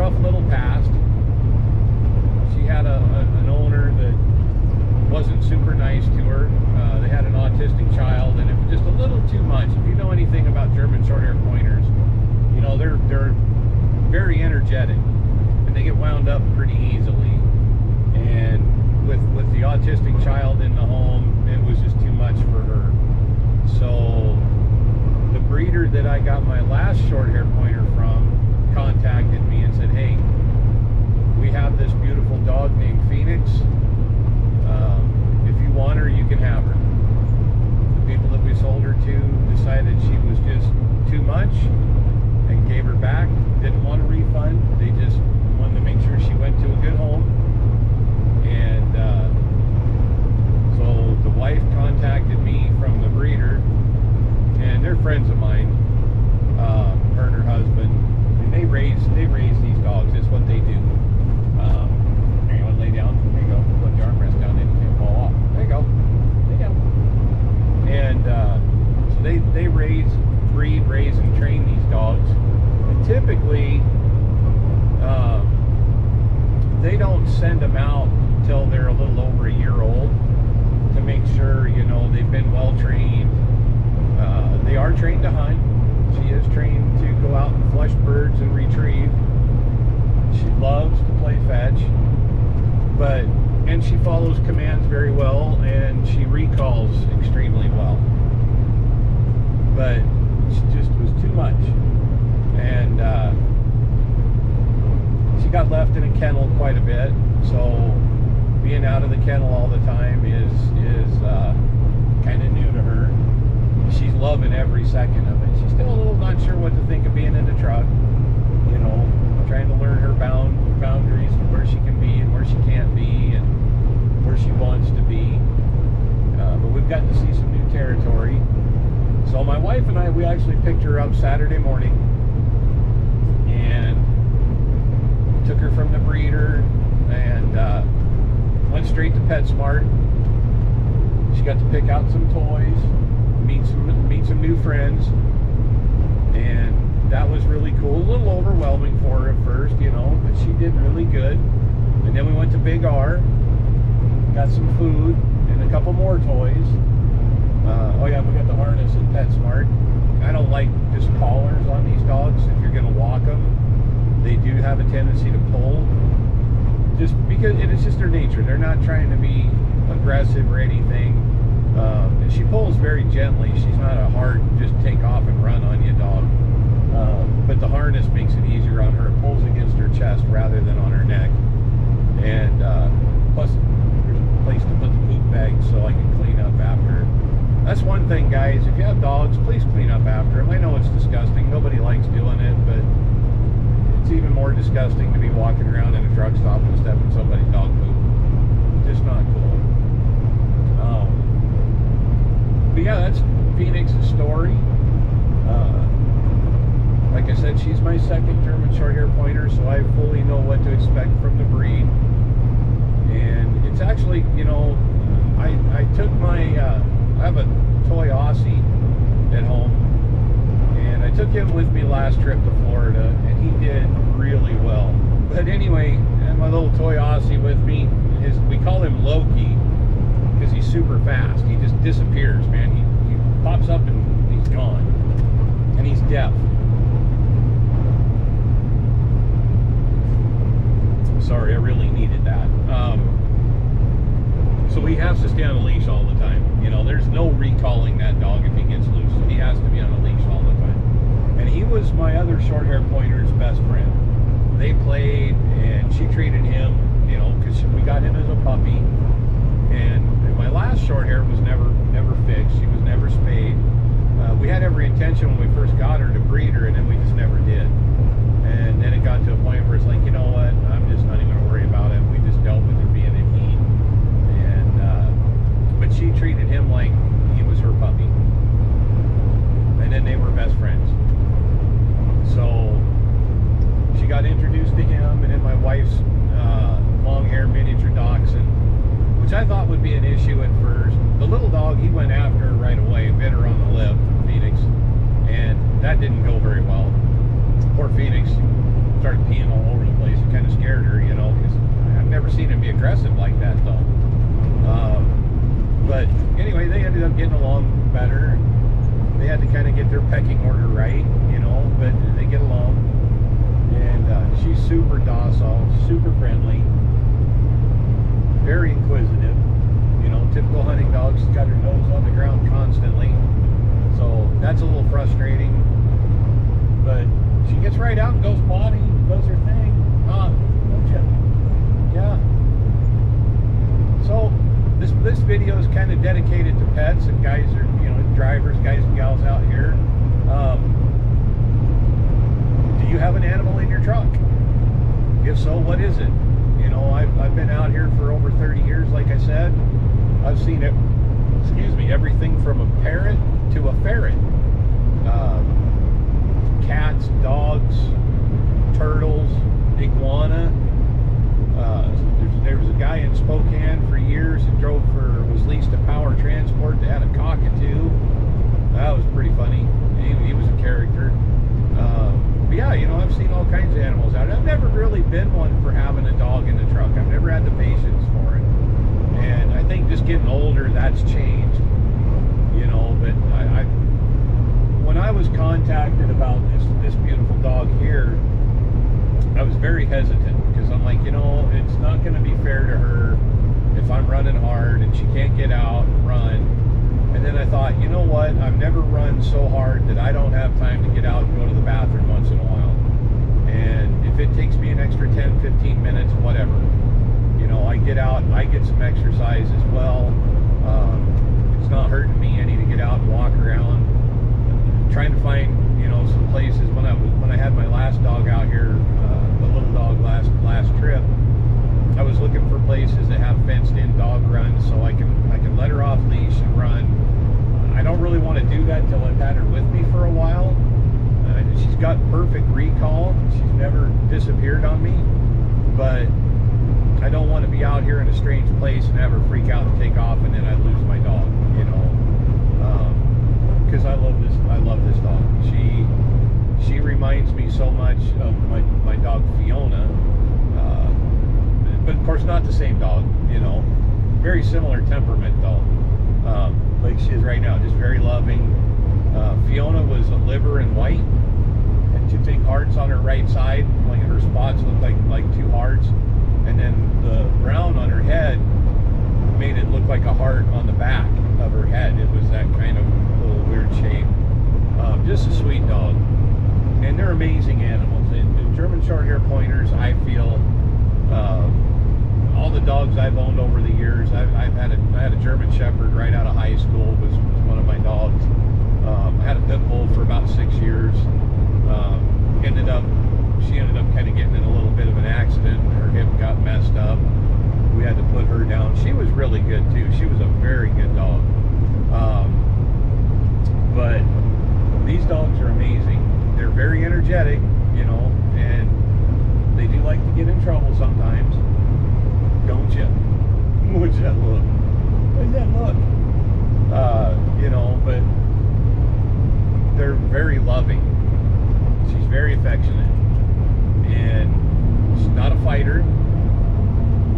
rough little past. She had an owner that wasn't super nice to her. They had an autistic child, and it was just a little too much. If you know anything about German short-haired pointers, you know they're very energetic, and they get wound up pretty easily. And with the autistic child in the home, it was just too much for her. So the breeder that I got my last short-haired pointer from contacted me and said, hey, we have this beautiful dog named Phoenix. If you want her, you can have her. The people that we sold her to decided she was just too much and gave her back. Didn't want a refund. They just wanted to make sure she went to a good home. And so the wife contacted me from the breeder, and they're friends of mine, her and her husband, and they raise these dogs. It's what they do. Here, you want to lay down? There you go. Put your armrest down, then you can't fall off. There you go. Lay down. And so they breed, raise, and train these dogs. And typically, they don't send them out until they're a little over a year old to make sure, you know, they've been well trained. They are trained to hunt. She is trained to go out and flush birds and retrieve. She loves to play fetch, and she follows commands very well, and she recalls extremely well. But she just was too much. And she got left in a kennel quite a bit, so being out of the kennel all the time is kind of new to her. She's loving every second of it. She's still a little not sure what to think of being in the truck, you know, trying to learn her boundaries and where she can be and where she can't be and where she wants to be. But we've gotten to see some new territory. So my wife and I, we actually picked her up Saturday morning and took her from the breeder and went straight to PetSmart. She got to pick out some toys, meet some new friends, and that was really cool. A little overwhelming for her at first, you know, but she did really good. And then we went to Big R, got some food and a couple more toys. Oh yeah, we got the harness at PetSmart. I don't like just collars on these dogs. If you're going to walk them, they do have a tendency to pull, just because it is just their nature. They're not trying to be aggressive or anything. And she pulls very gently. She's not a hard just take off and run on you dog. But the harness makes it easier on her. It pulls against her chest rather than on her neck. And plus, there's a place to put the poop bag so I can clean up after. That's one thing, guys. If you have dogs, please clean up after them. I know it's disgusting. Nobody likes doing it, but it's even more disgusting to be walking around in a truck stop and step in somebody's dog poop. Just not cool. But yeah, that's Phoenix's story. Like I said, she's my second German short-haired pointer, so I fully know what to expect from the breed. And it's actually, you know, I took my, I have a toy Aussie at home, and I took him with me last trip to Florida, and he did really well. But anyway, I have my little toy Aussie with me. We call him Loki because he's super fast. He just disappears, man. He pops up and he's gone. And he's deaf. Sorry, I really needed that. So he has to stay on a leash all the time. You know, there's no recalling that dog if he gets loose. He has to be on a leash all the time. And he was my other short-haired pointer's best friend. They played, and she treated him, you know, because we got him as a puppy. And my last short hair was never fixed. She was never spayed. We had every intention when we first got her to breed her, and then we just never did. And then it got to a point where it's like, you know what, I'm just not even going to worry about it. We just dealt with her being in heat. And but she treated him like he was her puppy. And then they were best friends. So she got introduced to him, and then my wife's long-haired miniature dachshund, which I thought would be an issue at first. The little dog, he went after her right away, bit her on the lip, Phoenix, and that didn't go very well. Poor Phoenix started peeing all over the place. guess it kind of scared her, you know, because I've never seen him be aggressive like that, though. But anyway, they ended up getting along better. They had to kind of get their pecking order right, you know, but they get along. And she's super docile, super friendly, very inquisitive. You know, typical hunting dog. She's got her nose on the ground constantly. So that's a little frustrating. But she gets right out and goes potty, does her thing. Don't you? Yeah. So this video is kind of dedicated to pets and guys are, you know, drivers, guys and gals out here. Do you have an animal in your truck? If so, what is it? You know, I've been out here for over 30 years, like I said. I've seen it, everything from a parrot to a ferret. Cats, dogs, turtles, iguana. There was a guy in Spokane for years who was leased a power transport that had a cockatoo. That was pretty funny. He was a character. But yeah, you know, I've seen all kinds of animals out. I've never really been one for having a dog in the truck. I've never had the patience for it. And I think just getting older, that's changed. You know, but when I was contacted about this beautiful dog here, I was very hesitant because I'm like, you know, it's not going to be fair to her if I'm running hard and she can't get out and run. And then I thought, you know what? I've never run so hard that I don't have time to get out and go to the bathroom once in a while. And if it takes me an extra 10, 15 minutes, whatever. You know, I get out and I get some exercise as well. It's not hurting me any to get out and walk around. I'm trying to find, you know, some places. When I had my last dog out here, the little dog last trip, I was looking for places that have fenced-in dog runs so I can let her off leash and run. I don't really want to do that until I've had her with me for a while. She's got perfect recall. She's never disappeared on me, but I don't want to be out here in a strange place and have her freak out and take off, and then I lose my dog. You know, because I love this dog. She reminds me so much of my dog Fiona, but of course not the same dog. You know, very similar temperament though. Like she is right now, just very loving. Fiona was a liver and white, and two big hearts on her right side. Like her spots looked like two hearts, and then the brown on her head made it look like a heart on the back of her head. It was that kind of little weird shape. Just a sweet dog, and they're amazing animals. And German Shorthair Pointers, I feel, all the dogs I've owned over the years, I had a German Shepherd right out of high school. Was one of my dogs. I had a pit bull for about 6 years. She ended up kind of getting in a little bit of an accident. Her hip got messed up. We had to put her down. She was really good too. She was a very good dog. But these dogs are amazing. They're very energetic, you know, and they do like to get in trouble sometimes. Don't you? What's that look? What's that look? You know, but they're very loving. She's very affectionate, and she's not a fighter.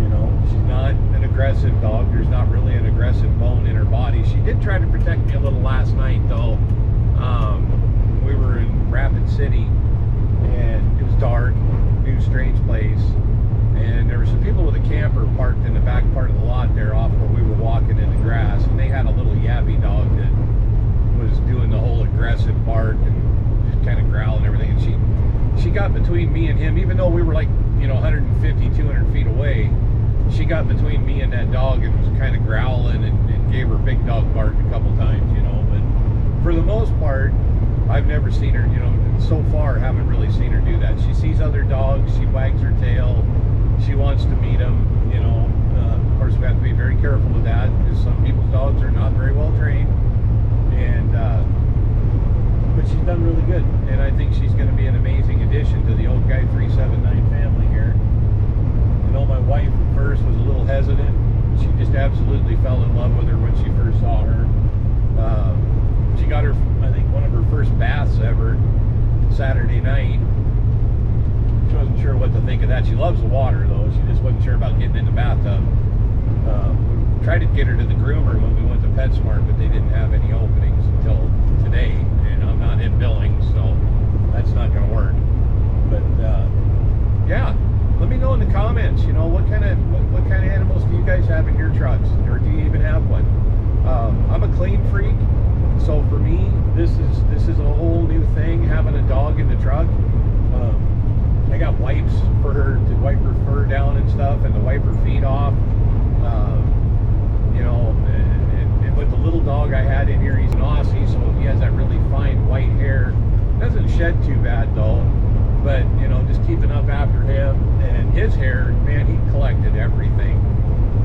You know, she's not an aggressive dog. There's not really an aggressive bone in her body. She did try to protect me a little last night, though. We were in Rapid City, and it was dark, new strange place, and there were some people with a camper parked in the back part of the lot there off where we were walking in the grass, and they had a little yappy dog that was doing the whole aggressive bark and just kind of growling and everything, and she got between me and him, even though we were like, you know, 150, 200 feet away. She got between me and that dog and was kind of growling and gave her big dog bark a couple times, you know. But for the most part, I've never seen her, you know, so far haven't really seen her do that. She sees other dogs, she wags her tail, she wants to meet them, you know. Of course, we have to be very careful with that because some people's dogs are not very well trained. And but she's done really good, and I think she's going to be an amazing addition to the Old Guy 379 family here. You know, my wife at first was a little hesitant. She just absolutely fell in love with her when she first saw her. She got her, I think, one of her first baths ever Saturday night. She wasn't sure what to think of that. She loves the water, though. She just wasn't sure about getting in the bathtub. We tried to get her to the groomer when we went to PetSmart, but they didn't have any openings until today, and I'm not in Billings, so that's not going to work. But yeah, let me know in the comments. You know, what kind of animals do you guys have in your trucks, or do you even have one? I'm a clean freak, so for me, this is a whole new thing, having a dog in the truck. I got wipes for her to wipe her fur down and stuff, and to wipe her feet off. You know, and with the little dog I had in here, he's an Aussie, so he has that really fine white hair. Doesn't shed too bad though, but you know, just keeping up after him. And his hair, man, he collected everything.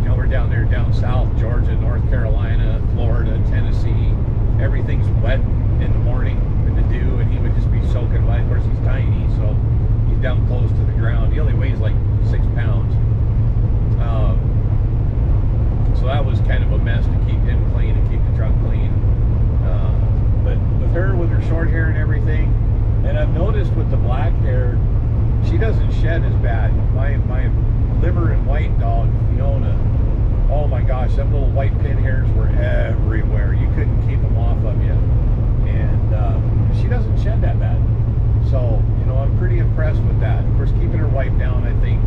You know, we're down there down south, Georgia, North Carolina, Florida, Tennessee. Everything's wet in the morning with the dew, and he would just be soaking wet. Of course, he's tiny, so he's down close to the ground. He only weighs like 6 pounds. So that was kind of a mess to keep him clean and keep the truck clean. But with her, with her short hair and everything, and I've noticed with the black hair, she doesn't shed as bad. My liver and white dog, Fiona, oh my gosh, them little white pin hairs were everywhere. You couldn't keep them off of you. And she doesn't shed that bad. So, you know, I'm pretty impressed with that. Of course, keeping her wiped down, I think,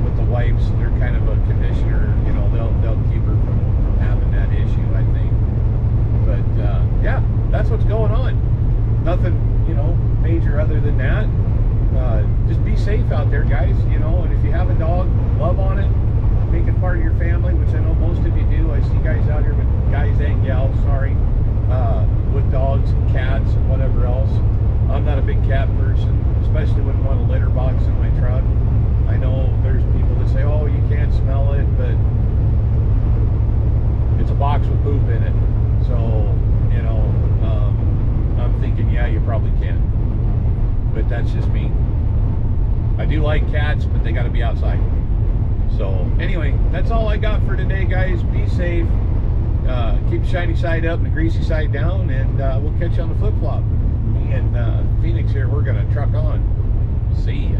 with the wipes, they're kind of a conditioner. You know, they'll keep her from having that issue, I think. But yeah, that's what's going on. Nothing, you know, major other than that. Just be safe out there, guys. You know, and if you have a dog, love on it. Make it part of your family, which I know most of you do. I see guys out here with guys and gals, sorry, with dogs and cats and whatever else. I'm not a big cat person, especially wouldn't want a litter box in my truck. I know there's people that say, oh, you can't smell it, but it's a box with poop in it. So, you know, I'm thinking, yeah, you probably can. But that's just me. I do like cats, but they got to be outside. So, anyway, that's all I got for today, guys. Be safe. Keep the shiny side up and the greasy side down, and we'll catch you on the flip-flop. Me and Phoenix here, we're going to truck on. See ya.